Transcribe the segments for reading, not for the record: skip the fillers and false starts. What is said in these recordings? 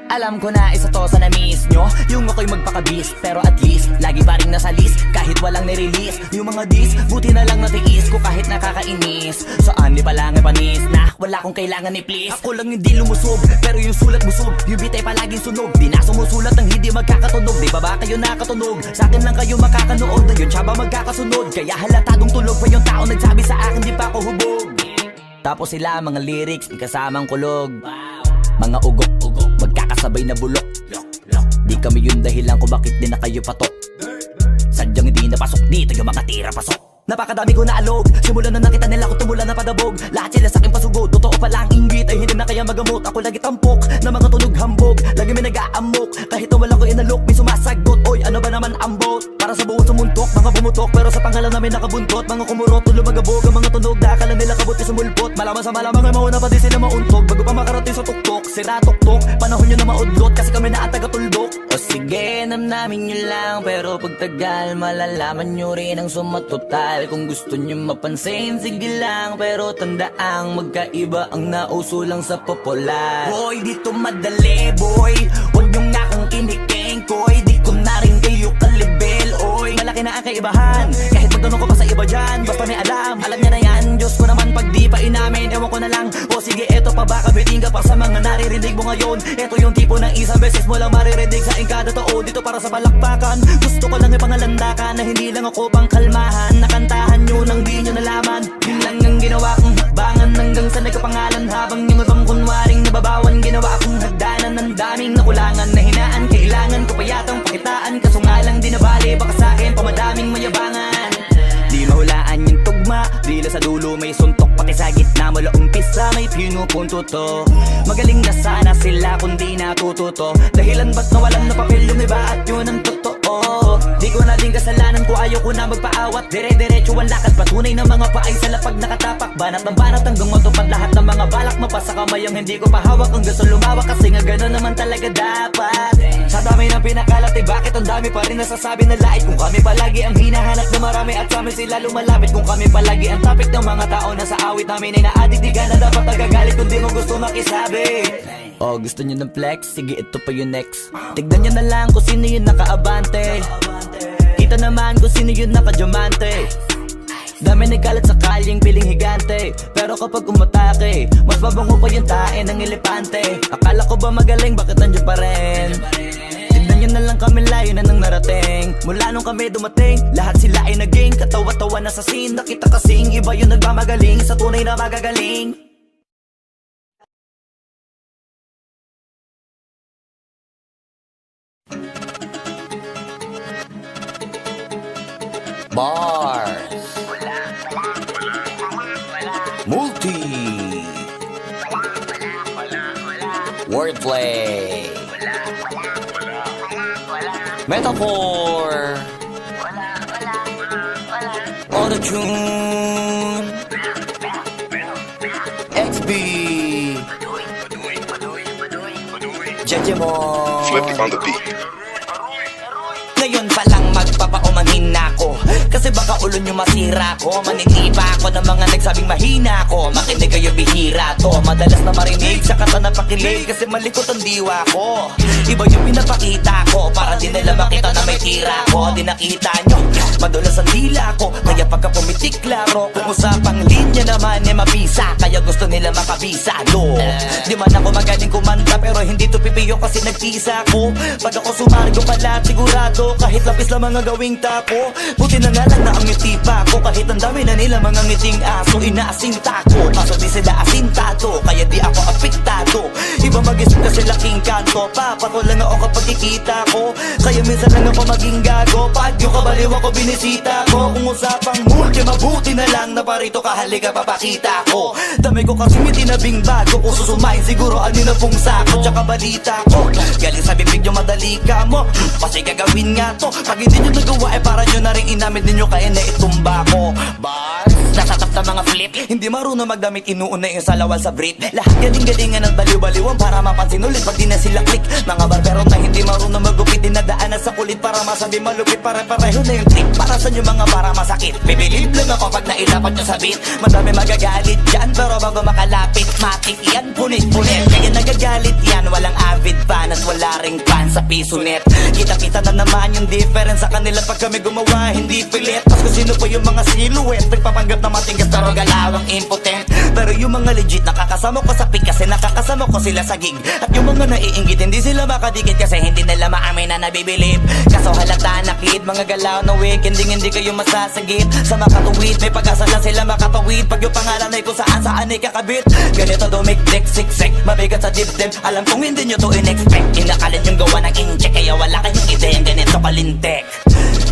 Alam ko na isa to sa na-miss nyo, yung ako'y magpakabis, pero at least lagi pa rin nasa list, kahit walang nirelease. Yung mga dis, buti na lang natiis ko kahit nakakainis. Saan di pa lang ay panis na wala kong kailangan ni please. Ako lang hindi lumusog, pero yung sulat busog, yung bitay palaging sunog. Di na sumusulat ng hindi magkakatunog. Di ba ba kayo nakatunog? Sa akin lang kayo makakanood, na yun siya ba magkakasunod? Kaya halatadong tulog pa yung tao nagsabi sa akin di pa ako hubog. Tapos sila mga lyrics, may kasamang kulog. Mga ugok-ugok, magkakasabay na bulok. Di kami yung dahilan kung bakit di na kayo patok. Sadyang hindi napasok dito yung mga tira pasok. Napakadami ko na alog, simulan na nakita nila ko tumula na padabog. Lahat sila sa akin pasugod, totoo pala ang inggit ay hindi na kaya magamot. Ako lagi tampok, na mga tunog hambog, lagi may nag-aamok. Kahit na wala ko inalok, may sumasagot. Oy, ano ba naman ang bot? Para sa buong sumuntok, mga bumutok, pero sa pangalan namin nakabuntot. Mga kumurot, lumagabog, ang mga tunog, akala nila kabuti sumulpot. Malaman sa malamang ay mauna pa din sila mauntog. Bago pa makarating sa tuktok, sira tuktok, panahon nyo na maudlot, kasi kami na ang taga-tuldok. O sige, namnamin nyo lang, pero pagtagal malalaman nyo rin ang sumatotal. Kung gusto nyo mapansin, sige lang, pero tandaang magkaiba ang nauso lang sa popular. Boy, dito madali, boy, huwag nyo nga kang kiniking, koy. Di ko na rin kayo kalibel, oy. Malaki na ang kaibahan, kahit magtanong ko pa sa iba dyan. Basta may alam niya na yan. Diyos ko naman pag di pa inamin, ewan ko na lang. O sige, eto pa ba, kabiting ka pa sa mga naririnig mo ngayon. Eto yung tipo ng isang beses mo lang maririnig sa kada taon. Dito para sa balakbakan, gusto ko lang ipangalandakan na hindi lang ako pang kalmahan. Nakantahan nyo nang di nyo nalaman, yun lang ang ginawa kong hakbangan. Hanggang sa nagkapangalan, habang yung ibang kunwaring nababawan. Ginawa akong hagdanan ng daming nakulangan na hinaan. Kailangan ko pa yatang pakitaan, kaso nga lang di nabali. Baka sa akin pamadaming mayabangan. Di mahulaan yung tugma, dila sa dulo may suntok. Pati sa gitna mula umpisa may pinupunto to. Magaling na sana sila kung di natututo. Dahilan ba't nawalan na papel yung iba at yun ang totoo. Di ko na din kasalanan ko, ayaw ko na magpaawat. Dire-diretso ang lakad, patunay ng mga paay sa lapag nakatapak. Banat ng banat hanggang matupad lahat ng mga balak. Mapasa kamay ang hindi ko pahawak, ang gusto lumawak. Kasi nga gano'n naman talaga dapat. Sa dami ng pinakalat, eh bakit ang dami pa rin nasasabi na lait? Kung kami palagi ang hinahanap na marami at sa amin sila lumalapit. Kung kami palagi ang topic ng mga tao na sa awit namin ay na-addict, di ka na dapat nagagalit kung di mo gusto makisabi. Oh, gusto nyo ng flex? Sige, ito pa yung next. Tignan nyo na lang kung sino yung nakaabante. Kita naman kung sino yung nakadiamante. Dami nagkalat sa kalyeng piling higante, pero kapag umatake, mas babango pa yung tae ng elepante. Akala ko ba magaling, bakit nandiyan pa rin? Tignan nyo na lang kami, layo na nang narating. Mula nung kami dumating, lahat sila ay naging katawa-tawa na sa scene. Nakita kasing iba yung nagmamagaling sa tunay na magagaling. Bars, multi, wordplay, metaphor, auto-tune, XB, Jejemon, Flippy on the beat. Ngayon pa lang magpapaumanhin na ako, kasi baka ulo nyo masira ko. Manitipa ako ng mga nagsabing mahina ko. Makinig kayo, bihira to. Madalas na marinig sa kata na pakilig, kasi malikot ang diwa ko. Iba yung pinapakita ko, para di nila makita na may tira ko. Di nakita nyo, madulas ang dila ko, kaya pagka pumitik klaro. Kung usapang linya naman eh mabisa, kaya gusto nila makabisa do. Di man ako magaling kumanta, pero hindi to pipiyo kasi nagtisa ko. Pag ako sumargo pala sigurado, kahit lapis lang mga gawing tapo. Buti na nga lang na ang ngiti pa ko, kahit ang dami na nila mga ngiting aso. Inaasinta ko, kaso di sila asintado, kaya di ako apektado. Iba mag-isip kasi laking kanto, papato lang ako kapag kikita ko. Kaya minsan lang ako maging gago, pag yung kabaliw ako binisita ko. Kung usapang multi, mabuti na lang na parito ka, halika papakita ko. Dami ko kasi may tinabing bago, kung susumain siguro ano na pong sako. Tsaka balita ko, galing sa bibig nyo madali ka mo, kasi gagawin nga to. Pag hindi nyo nagawa, eh para nyo na rin inamin ninyo, kaya na itumba ko. Bars, nasa top na mga flip. Hindi marunong magdamit, inuuna yung salawal sa brief. Lahat galing-galingan ng baliw-baliwan para mapansin ulit pag di na sila click. Mga barbero na hindi marunong magupit, dinadaanan sa kulit para masabi malupit. Pare-pareho na yung trick, para sa nyo mga para masakit. Bibilib lang ako pag nailapat nyo sa beat. Madami magagalit dyan, pero bago makalapit matik yan, punit-punit. Kaya nagagalit yan, walang avid fan at wala ring fan sa piso net. Kita-kita na naman yung difference sa kanila pag kami gumawa, hindi pilit. Mas kung sino pa yung mga silhouette, nagpapanggap na matigas pero galawang impotent. Pero yung mga legit, nakakasama ko sa pick kasi nakakasama ko sila sa gig. At yung mga naiinggit, hindi sila makadikit kasi hindi nila maamin na nabibilib. Kaso halata na kid, mga galaw na weekend, hindi kayo masasagit. Sa makatuwid, may pag-asa lang sila makatawid. Pag yung pangalan ay kung saan ay kakabit. Ganito dumikdik, siksik, mabigat sa dibdib. Alam kong hindi nyo to in-expect. Inakalit yung gawa ng incheck, kaya wala kayong ideyang ganito kalintek.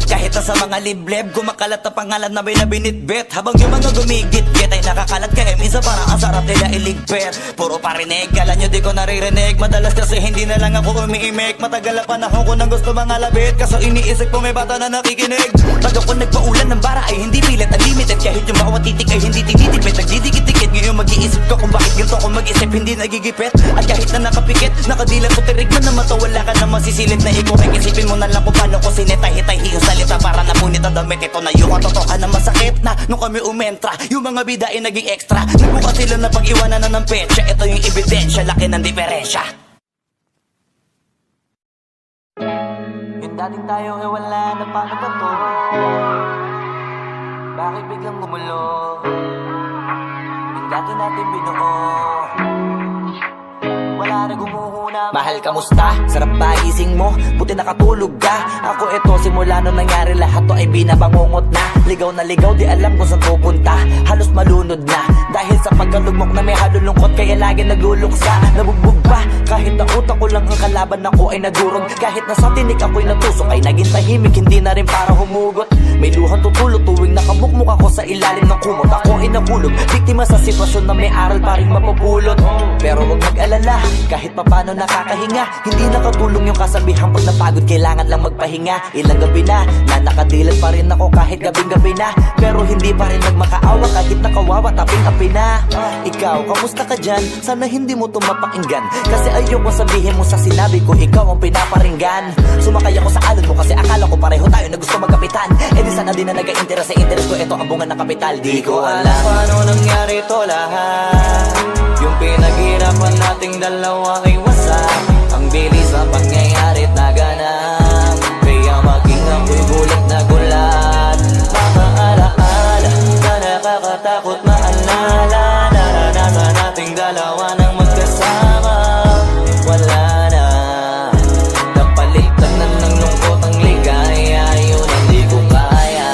Kahit na sa mga libleb, gumakalat na pangalan na may nabinitbit. Habang yung mga gumigit-git ay nakakalat kaya minsan parang ang sarap nila iligpit. Puro parinig, kala nyo di ko naririnig. Madalas kasi hindi na lang ako umiimik. Matagal na panahon ko nang gusto mga labit. Kaso iniisip ko may bata na nakikinig. Pag ako nagpaulan ng bara ay hindi pilit, unlimited. Kahit yung bawat titik ay hindi tinitipid. Nagdidikit-dikit, ngayon mag-iisip ko kung bakit ganito ko mag-isip, hindi nagigipit. At kahit na nakapikit, nakadilat ko tirig man na mata. Wala ka na masisilip na ikaw ay isipin mo na lang kung paano ko sinetay-hitay yung salita para napunit ang damit. Ito na yung katotohan na masakit na nung kami umentra. Yung mga bida ay naging extra. Nagbukas sila na pag-iwanan na ng petsa. Ito yung ebidensya, laki ng diferensya. Yung dating tayo ay wala na paano ba to? Bakit biglang gumulo? Yung dati natin binuo, wala na gumuhuna. Mahal, kamusta? Sarap ba gising mo? Buti nakatulog ka. Ako ito, simula nung nangyari lahat to ay binabangungot na. Ligaw na ligaw, di alam kung saan pupunta. Halos malunod na dahil sa pagkalugmok na may halulungkot. Kaya lagi nagluluksa, nabugbog pa. Kahit na utak ko lang ang kalaban ako ay nagurog. Kahit na sa tinik ako'y natusok ay naging tahimik, hindi na rin para humugot. May luhang tutulog tuwing nakabukmuk ako sa ilalim ng kumot. Ako ay nahulog, biktima sa sitwasyon na may aral pa rin mapupulot. Pero huwag mag-alala, kahit papano nakakahinga. Hindi nakatulong yung kasabihan pag napagod kailangan lang magpahinga. Ilang gabi na nakadilat pa rin ako kahit gabing-gabi na. Pero hindi pa rin nagmakaawa kahit nakawawa taping-api na. Ikaw, kamusta ka dyan? Sana hindi mo to mapakinggan, kasi ayoko sabihin mo sa sinabi ko ikaw ang pinaparinggan. Sumakay ako sa alon mo kasi akala ko pareho tayo na gusto magkapitan. Eh di sana din na nag-interest sa interest ko, ito ang bunga ng kapital. Di ko alam paano nangyari to lahat. Yung pinaghirapan nating dalawa ay wasak. Ang bilis sa pangyayarit na ganap, kaya maging ako'y gulat na gulat. Mga alaala na nakakatakot maalala. Naranasan nating dalawa nang magkasama. Wala na, napalitan na ng lungkot ang ligaya. Yun hindi ko kaya.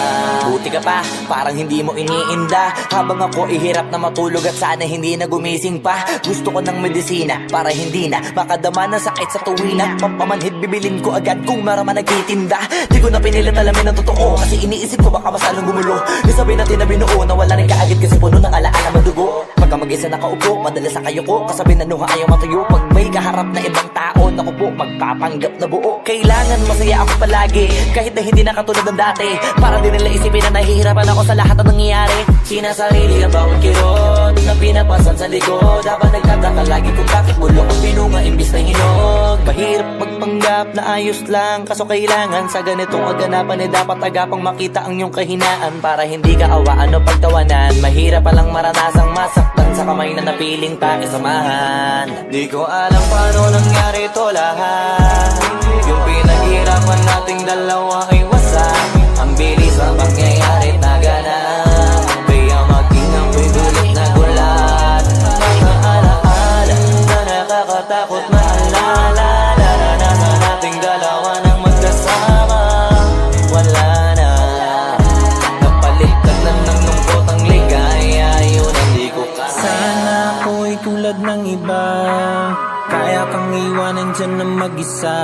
Buti ka pa, parang hindi mo iniinda. Habang ako ihirap na matulog at sana hindi na gumising pa. Gusto ko ng medisina para hindi na makadama ng sakit sa tuwina. Pampamanhid bibilin ko agad kung marama nagtitinda. Di ko na pinilit alamin ang totoo, kasi iniisip ko baka mas along gumulo. Di sabihin natin na binuo na wala rin kaagad kasi puno ng alaala madugo. Pagka mag-isa nakaupo, madalas sa kayo ko, kasabi na nuha ayaw matuyo. Pag may kaharap na ibang tao, naku po, magpapanggap na buo. Kailangan masaya ako palagi, kahit na hindi na katulad ng dati. Para din nila isipin na nahihirapan ako sa lahat ng nangyayari. Sinasarili ang bawat kirot na pinapasan sa likod. Habang nagtataka lagi kung bakit bulok ang pinunga imbis na hinog. Mahirap magpanggap na ayos lang, kaso kailangan sa ganitong aganapan dapat agapang makita ang iyong kahinaan. Para hindi ka awaan o pagtawanan, mahirap palang maranasang masaktan sa kamay na napiling pakisamahan. Di ko alam paano nangyari to lahat. Yung pinaghirapan nating dalawa ay wasak. Ang bilis ang pangyayari na ganap, kaya maging ako'y gulat na gulat. Mga alaala na nakakatakot maalala. Naranasan nating dalawa nang magkasama. Wala na, napalitan na ng lungkot ang ligaya. Yun hindi ko kaya. Sana ako'y tulad ng iba, kaya kang iwanan dyan na mag-isa.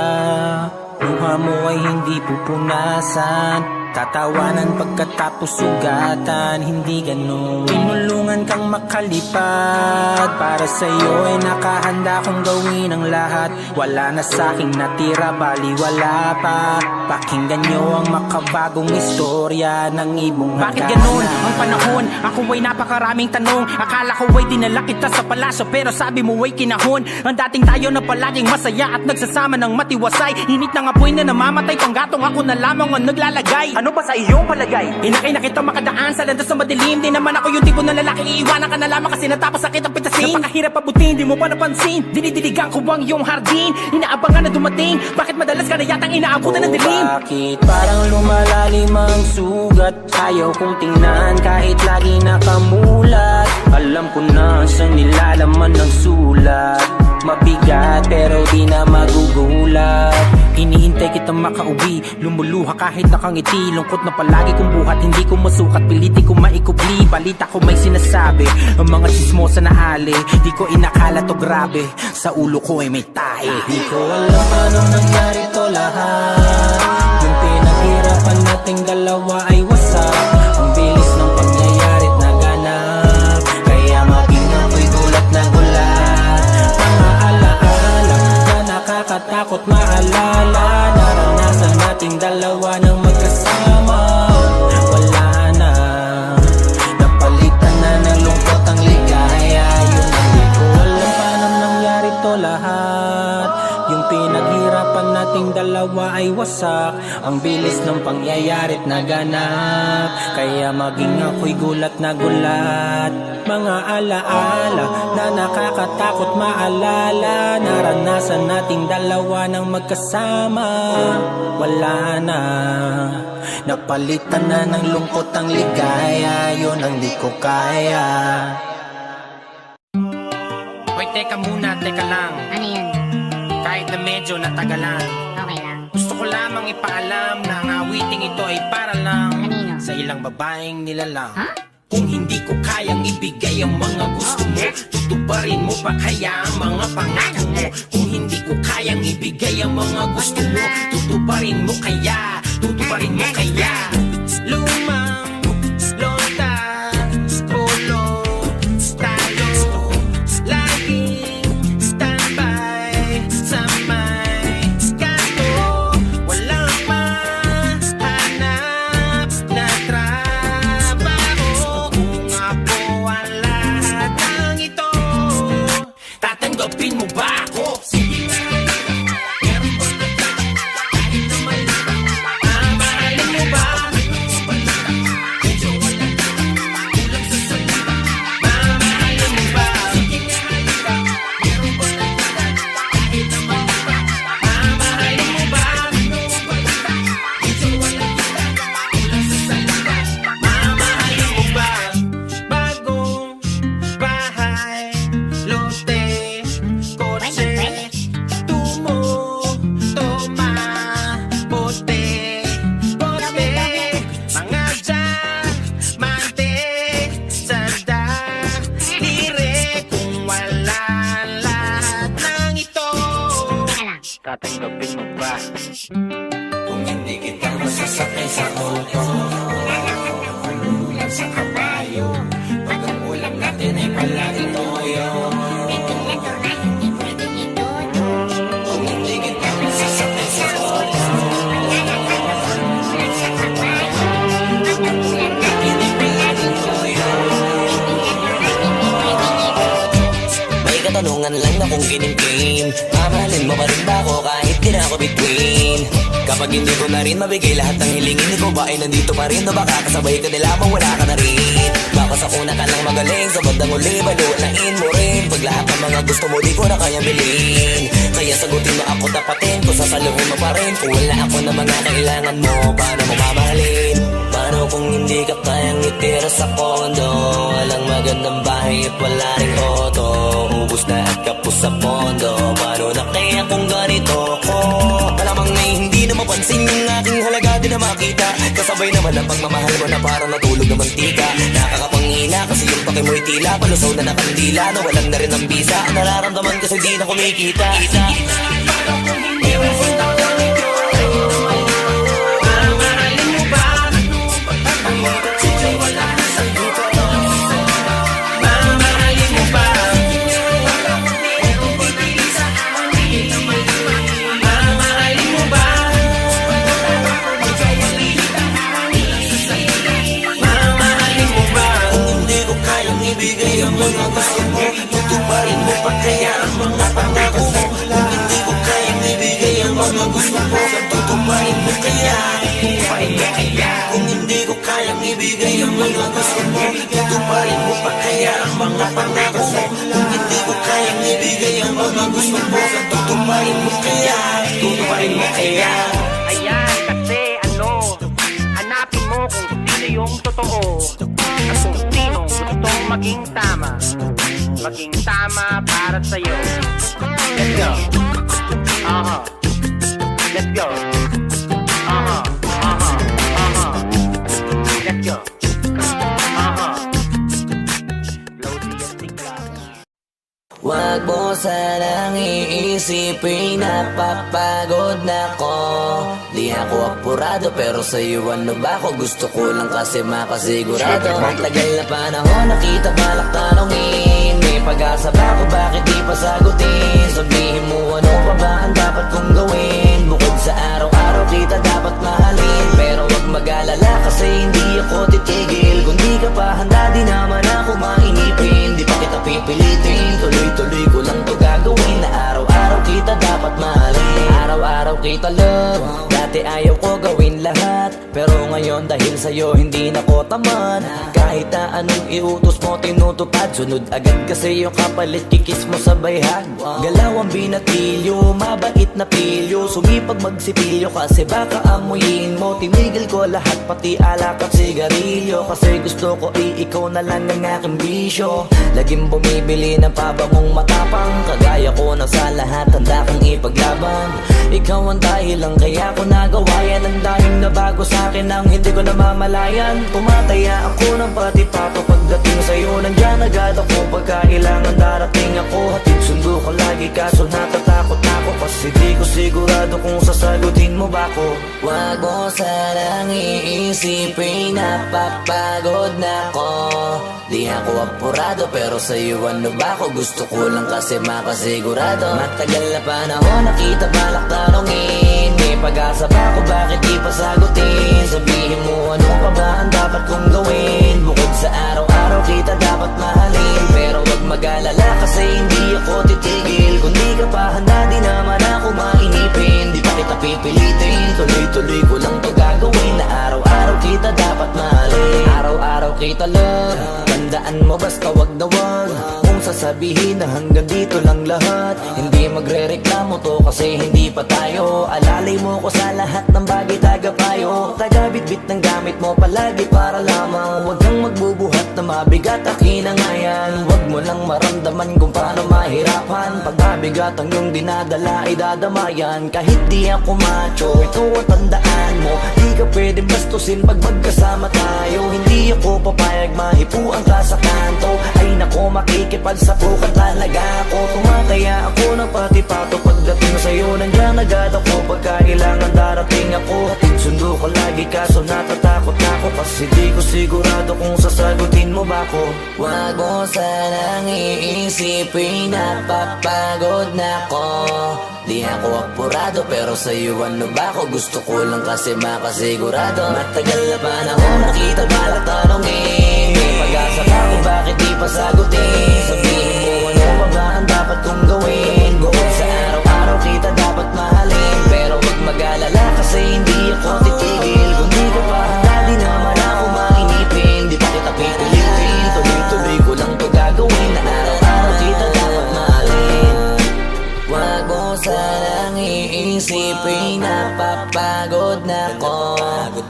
Luha mo ay hindi pupunasan. Tatawanan pagkatapos sugatan, hindi ganun. Tinulungan kang makalipad, para sa'yo ay nakahanda kong gawin ang lahat. Wala na sa'king natira, baliwala pa. Pakinggan nyo ang makabagong istorya ng ibong hagana. Bakit ganun ang panahon? Ako ay napakaraming tanong. Akala ko ay dinala kita sa palasyo, pero sabi mo ay kinahon. Ang dating tayo na palaging masaya at nagsasama ng matiwasay. Init ng apoy na namamatay, panggatong ako na lamang ang naglalagay. Ano ba sa iyong palagay? Inakay na kita makadaan sa landas na madilim. Di naman ako yung tipo na lalaki, iiwanan ka na lamang kasi natapos sakit ang pitasin. Napakahirap abutin, di mo pa napansin. Dinidiligan ko ang iyong hardin. Inaabangan na dumating. Bakit madalas ka na yatang inaabutan ng dilim? Bakit parang lumalalim ang sugat? Ayaw kong tingnan kahit lagi nakamulat. Alam ko na sa nilalaman ng sulat. Mabigat pero di na magugulat. Hinihintay kitang makauwi, lumuluha kahit nakangiti. Lungkot na palagi kong buhat, hindi ko masukat. Piliti ko maikupli, balita ko may sinasabi. Ang mga chismosa na ali, di ko inakala to grabe. Sa ulo ko ay may tahi. Di ko alam anong nangyari to lahat. Yung pinaghirapan nating dalawa ay wasak. Ang bilis ng pangyayari't naganap, kaya mabinang ko'y gulat na gulat. Mga alaala na nakakatakot maalala. Naranasan nating dalawa ng magkasama. Wala na, napalitan na ng lungkot ang ligaya. Yun ang di ko alam paano nangyari to lahat. Yung pinaghirapan nating dalawa ay wasak. Ang bilis ng pangyayari't naganap, kaya maging ako'y gulat na gulat. Mga alaala na nakakatakot maalala. Naranasan nating dalawa ng magkasama. Wala na, napalitan na ng lungkot ang ligaya. Yun ang di ko kaya. Hoy, teka muna, teka lang. Ano yun? Kahit na medyo natagalan, Okay lang. gusto ko lamang ipaalam na ang awiting ito ay para lang Kanino? sa ilang babaeng nilalang. Ha? Kung hindi ko kayang ibigay ang mga gusto mo, tutuparin mo pa kaya ang mga pangako mo? Kung hindi ko kayang ibigay ang mga gusto mo, tutuparin mo kaya, tutuparin mo kaya. Lumang, lonta, polo, tayo, laging standby sa may kanto. Walang mahanap na trabaho. Kung ako ang lahat ng ito, tatanggapin mo ba ako? Sige nga, meron ba na kahit na mali? Mamahalin mo ba? Medyo wala na, kulang sa salita. Mamahalin mo ba? Sige nga, halika, meron ba na kahit na mali? Mamahalin mo ba? Medyo wala na, kulang sa salita. Mamahalin mo ba? Bagong bahay, lote, kotse, tumo, toma, bote, bote, mga diamante, sada, lire. Kung wala lahat ng ito, Teka lang. tatanggapin mo ba? Kung hindi kita masasakay sa auto, lang sa kabayo. Pag ang ulam natin ay palaging toyo. Ito na, hindi pwedeng ituto. Kung hindi kita masasakay sa auto, May katanungan lang na kung kinimkim, mamahalin mo pa rin ba ako kahit di na ako between? Kapag hindi ko na rin mabigay lahat ng hilingin, ikaw ba ay nandito pa rin o baka kasabay ka nila mawala ka na rin? Baka sa una ka lang magaling, sa bandang uli balunain mo rin. Pag lahat ng mga gusto mo di ko na kayang bilhin, kaya sagutin mo ako tapatin, kung sasaluhin mo pa rin. Kung wala ako na mga kailangan mo, paano mo mamahalin? Paano kung hindi ka kayang itira sa kondo? Walang magandang bahay at wala ring auto, ubus na at kapos sa pondo. Paano na kaya kung ganito ko? Malamang na hindi na mapansin yung aking halaga, di na makita. Kasabay naman ang pagmamahal mo na parang natulog na mantika. Nakakapangina kasi yung pake mo'y tila palusaw na nakandila, na walang na rin ang bisa. Ang nararamdaman kasi di na kumikita. Paano kung hindi mo mga gusto mo, tutuparin mo pa kaya ang mga pangako mo. Kung hindi ko kayang ibigay ang mga gusto mo, tutuparin mo kaya, tutuparin mo kaya. Kung hindi ko kayang ibigay ang mga gusto mo, tutuparin mo pa kaya ang mga pangako mo. Kung hindi ko kayang ibigay ang mga gusto mo, tutuparin mo kaya, tutuparin mo kaya. Ayan, kasi hanapin mo kung sino yung totoo at kung sinong gustong maging tama para sa'yo. Let's go. Let's go. Let's go. Loading and tingkla. Wag mo sanang iisipin, napapagod na ko. Di ako apurado pero sa'yo ano ba ako? Gusto ko lang kasi makasigurado. Tagal na panahon nakita balak tanongin, may pag-asa ba ako bakit di pa sagutin? Sabihin mo ano pa ba ang dapat kong gawin? Bukod sa araw-araw kita dapat mahalin, pero wag mag-alala kasi hindi ako titigil. Kung di ka pa handa di naman ako mainipin, di pa kita pipilitin, tuloy-tuloy ko lang to gagawin. Na araw-araw kita dapat mahalin, araw-araw kita love. Dati ayaw ko gawin lahat, pero ngayon dahil sa'yo hindi na ko tamad. Kahit na anong iutos mo tinutupad, sunod agad kasi yung kapalit kikis mo sa bayhag. Galaw ang binatilyo, mabait na pilyo, sumipag magsipilyo kasi baka amuyin mo. Tinigil ko lahat pati alak at sigarilyo, kasi gusto ko ikaw na lang ang aking bisyo. Laging bumibili ng pabangong matapang, kagaya ko na sa lahat handa kang ipaglaban. Ikaw ang dahilan kaya ko nagawa yan, ang daming nabago sa'kin nang hindi ko namamalayan. Tumataya ako ng pati pato pagdating sa'yo, nandyan agad ako pagkailangan darating ako. Hatid sundo ko lagi kaso natatakot ako, kasi di ko sigurado kung sasagutin mo ba ko. Wag mo sanang iisipin, napapagod na ko. Di ako apurado pero sa'yo ano ba ako? Gusto ko lang kasi makasigurado. Matagal na panahon nakita balak tanongin, may pag-asa ba ako bakit di pa sagutin? Sabihin mo ano pa ba ang dapat kong gawin? Bukod sa araw-araw kita dapat mahalin, pero wag mag-alala kasi hindi ako titigil. Kung di ka pa handa di naman ako mainipin, di pa kita pipilitin, tuloy-tuloy ko lang to gagawin. Na araw-araw kita dapat mahalin, araw-araw kita love. Tandaan mo basta wag na wag kung sasabihin na hanggang dito lang lahat. Hindi magre-reklamo to kasi hindi pa tayo. Alalay mo ko sa lahat ng bagay tagapayo. Tagabitbit ng gamit mo palagi para lamang wag kang magbubuhat na mabigat akin ang ayan. Wag mo lang maramdaman kung paano mahirapan, pag mabigat ang iyong dinadala ay dadamayan. Kahit di ako macho, ito ang tandaan mo, di ka pwede bastusin pag magkasama tayo. Hindi ako papayag mahipuan ka sa kanto, ay nako makikipal sa pukan talaga ako. Tumataya ako ng pati pato pagdating sa'yo, nandyan agad ako pagkailangan darating ako. Hatid sundo ko lagi kaso natatakot na ako, kasi di ko sigurado kung sasagutin mo ba ko. Wag mo sanang iisipin, napapagod na ko. Di ako apurado pero sa'yo ano ba ako? Gusto ko lang kasi makasigurado. Matagal na panahon nakita balak tanongin, may pag-asa ba ako bakit di pa sagutin? Sabihin mo ano pa ba ang dapat kong gawin? Bukod sa araw-araw kita dapat mahalin, pero wag mag-alala kasi hindi ako titigil. Kung di ka pa handa di naman ako mainipin, di pa kita pipilitin, tuloy-tuloy ko lang to gagawin. Na araw-araw kita dapat mahalin. Wag mo sanang iisipin, napapagod na ko.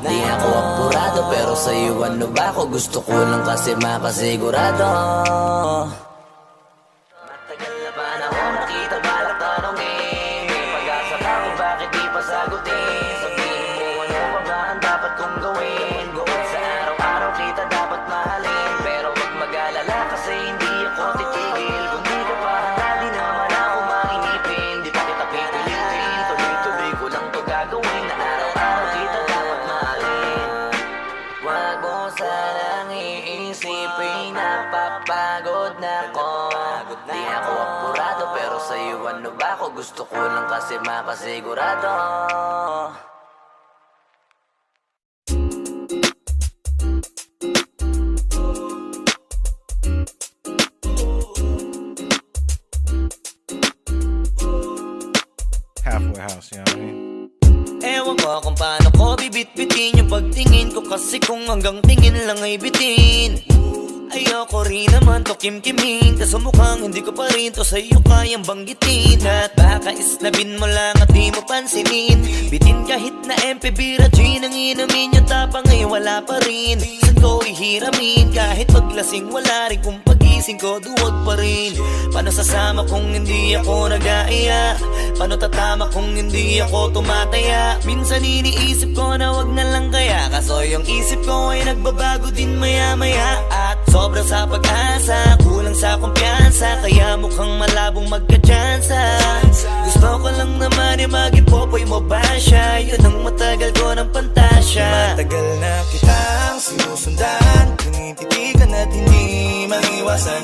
Di ako apurado pero sa'yo ano ba ako? Gusto ko lang kasi makasigurado. Matagal na panahon nakita balak tanongin, may pag-asa ba ako bakit di pa sagutin? Sabihin mo ano pa ba ang dapat kong gawin? Bukod sa araw-araw kita dapat mahalin, pero wag mag-alala kasi hindi ako titigil. Kung di ka pa handa di naman ako mainipin, di pa kita pipilitin, tuloy-tuloy ko lang to gagawin. Na araw-araw kita dapat mahalin. Wag mo sanang iisipin, napapagod na ko. Di ako apurado pero sa'yo ano ba ako? Gusto ko lang kasi makasigurado. paano ko bibit-bitin yung pagtingin ko? Kasi kung hanggang tingin lang ay bitin, ayoko rin naman to kim-kimin, kaso mukhang hindi ko pa rin to sa'yo kayang banggitin. At baka isnabin mo lang at di mo pansinin, bitin kahit na MP Bira Gin ang inumin, yung tapang ay wala pa rin. Saan ko ihiramin kahit paglasing wala rin, kung pagising ko duwag pa rin. Paano sasama kung hindi ako nag-aaya? Paano tatama kung hindi ako tumataya? Minsan iniisip ko na wag na lang kaya, kaso yung isip ko ay nagbabago din maya-maya. At sobra sa pag-asa, kulang sa kumpiyansa, kaya mukhang malabong magka-tsansa. Gusto ko lang naman yung maging popoy mo ba siya? Yun ang matagal ko ng pantasya. Matagal na kitang sinusundan, tinititigan at hindi maiwasan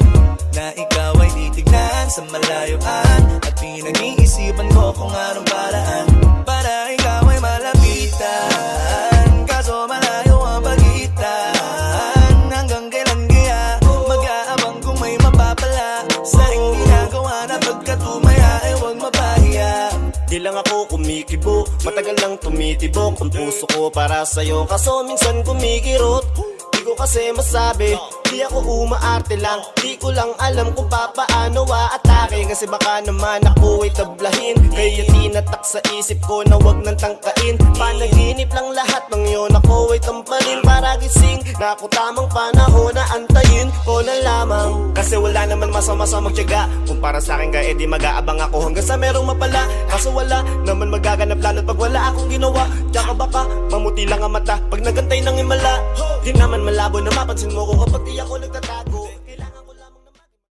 na ikaw ay titignan sa malayuan, at pinag-iisipan ko kung anong paraan para ikaw ay malapitan. Kaso malayo ang pagitan, hanggang kailan kaya mag-aabang kung may mapapala sa ring ginagawa na pagkatumaya ay huwag mapahiya. Di lang ako kumikibo, matagal lang tumitibok ang puso ko para sa'yo, kaso minsan kumikirot. Di ko kasi masabi, di ako umaarte lang, di ko lang alam kung papaano atake. Kasi baka naman ako ay tablahin, kaya tinatak sa isip ko na wag nang tangkain. Panaginip lang lahat ng yun, ako ay tampalin para gising na ako tamang panahon na antayin ko na lamang. Kasi wala naman masama sa magtiyaga, kung para sa akin kaya di mag-aabang ako hanggang sa merong mapala. Kaso wala naman magaganap lalo't pag wala akong ginawa. Tsaka baka mamuti lang ang mata pag nagantay ng himala. Di naman malabo na mapansin mo ko kapag di ako nagtatago.